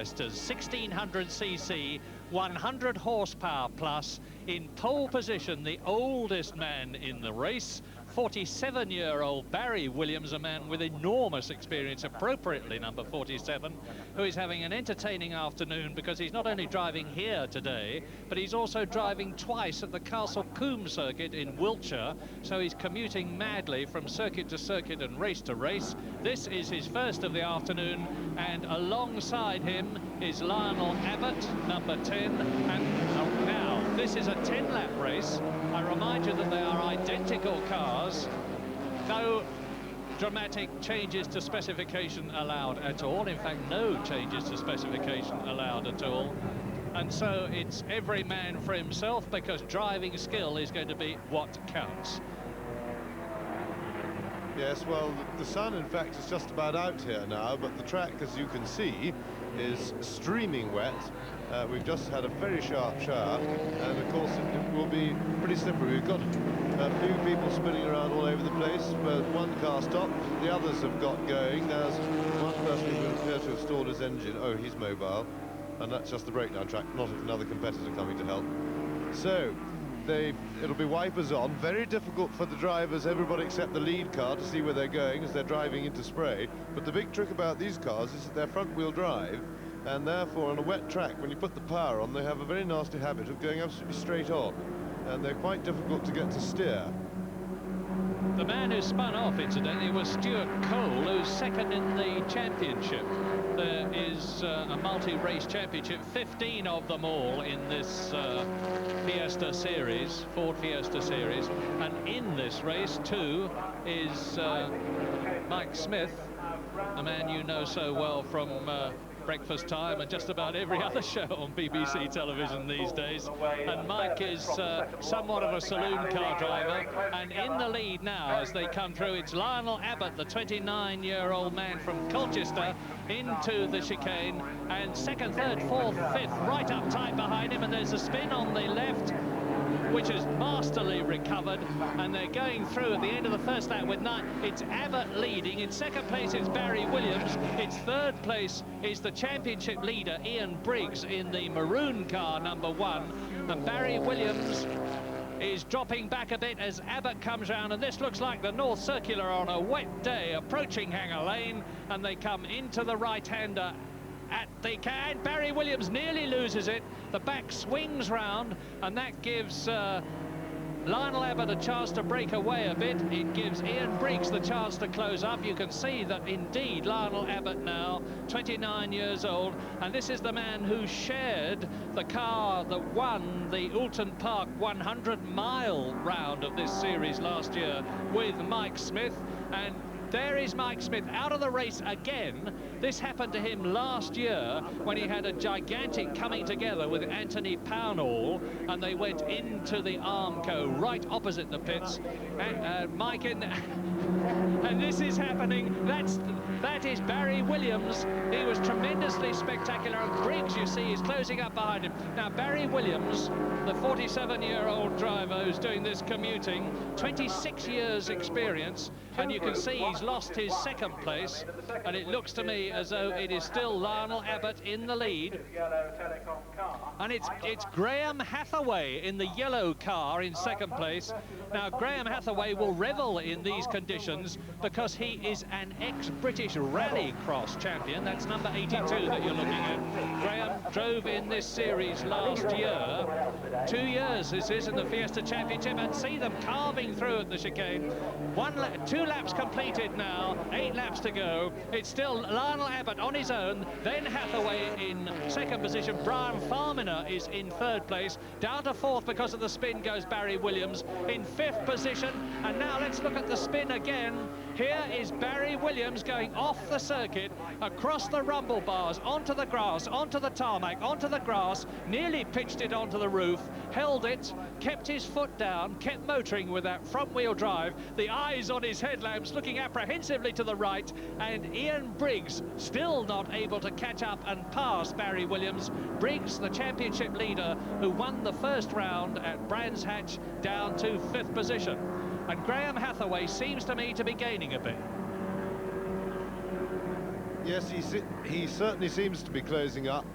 Fiestas, 1600cc, 100 horsepower plus. In pole position, the oldest man in the race, 47-year-old Barry Williams, a man with enormous experience, appropriately number 47, who is having an entertaining afternoon because he's not only driving here today, but he's also driving twice at the Castle Combe circuit in Wiltshire, so he's commuting madly from circuit to circuit and race to race. This is his first of the afternoon, and alongside him is Lionel Abbott, number 10, and now this is a 10-lap race. I remind you that they are identical cars, no dramatic changes to specification allowed at all. In fact, no changes to specification allowed at all. And so it's every man for himself, because driving skill is going to be what counts. Yes, well, the sun, in fact, is just about out here now, but the track, as you can see, is streaming wet. We've just had a very sharp shower, and of course it will be pretty slippery. We've got a few people spinning around all over the place, but one car stopped, the others have got going. There's one person who would appear to have stalled his engine. Oh, he's mobile, and that's just the breakdown track, not another competitor coming to help. So it'll be wipers on. Very difficult for the drivers, everybody except the lead car, to see where they're going as they're driving into spray. But the big trick about these cars is that they're front-wheel drive, and therefore on a wet track, when you put the power on, they have a very nasty habit of going absolutely straight on, and they're quite difficult to get to steer. The man who spun off, incidentally, was Stuart Cole, who's second in the championship. There is a multi-race championship, 15 of them all in this Fiesta series, Ford Fiesta series, and in this race too is Mike Smith, a man you know so well from Breakfast Time and just about every other show on BBC television these days. And Mike is somewhat of a saloon car driver, and in the lead now as they come through, it's Lionel Abbott, the 29-year-old man from Colchester, into the chicane, and second, third, fourth, fifth right up tight behind him, and there's a spin on the left which is masterly recovered, and they're going through at the end of the first lap with 9. It's Abbott leading. In second place is Barry Williams. Its third place is the championship leader Ian Briggs in the maroon car, number 1, and Barry Williams is dropping back a bit as Abbott comes round, and this looks like the North Circular on a wet day, approaching Hanger Lane, and they come into the right-hander at the can. Barry Williams nearly loses it. The back swings round, and that gives Lionel Abbott a chance to break away a bit. It gives Ian Briggs the chance to close up. You can see that indeed Lionel Abbott now, 29 years old, and this is the man who shared the car that won the Oulton Park 100-mile round of this series last year with Mike Smith. And there is Mike Smith out of the race again. This happened to him last year when he had a gigantic coming together with Anthony Pownall, and they went into the Armco right opposite the pits. And Mike in, and this is happening. That is Barry Williams. He was tremendously spectacular, and Briggs, you see, is closing up behind him. Now Barry Williams, the 47-year-old driver who's doing this commuting, 26 years experience, and you can see he's lost his second place, and it looks to me as though it is still Lionel Abbott in the lead, and it's Graham Hathaway in the yellow car in second place. Now Graham Hathaway will revel in these conditions because he is an ex-British Rallycross champion. That's number 82 that you're looking at. Graham drove in this series last year. 2 years this is in the Fiesta Championship, and see them carving through at the chicane. 2 laps completed now, 8 laps to go. It's still Lionel Abbott on his own, then Hathaway in second position. Brian Farminer is in third place. Down to fourth because of the spin goes Barry Williams in fifth position. And now let's look at the spin again. Here is Barry Williams going off the circuit, across the rumble bars, onto the grass, onto the tarmac, onto the grass, nearly pitched it onto the roof, held it, kept his foot down, kept motoring with that front-wheel drive, the eyes on his headlamps, looking apprehensively to the right, and Ian Briggs still not able to catch up and pass Barry Williams. Briggs, the championship leader, who won the first round at Brands Hatch, down to fifth position. And Graham Hathaway seems to me to be gaining a bit. Yes, he certainly seems to be closing up.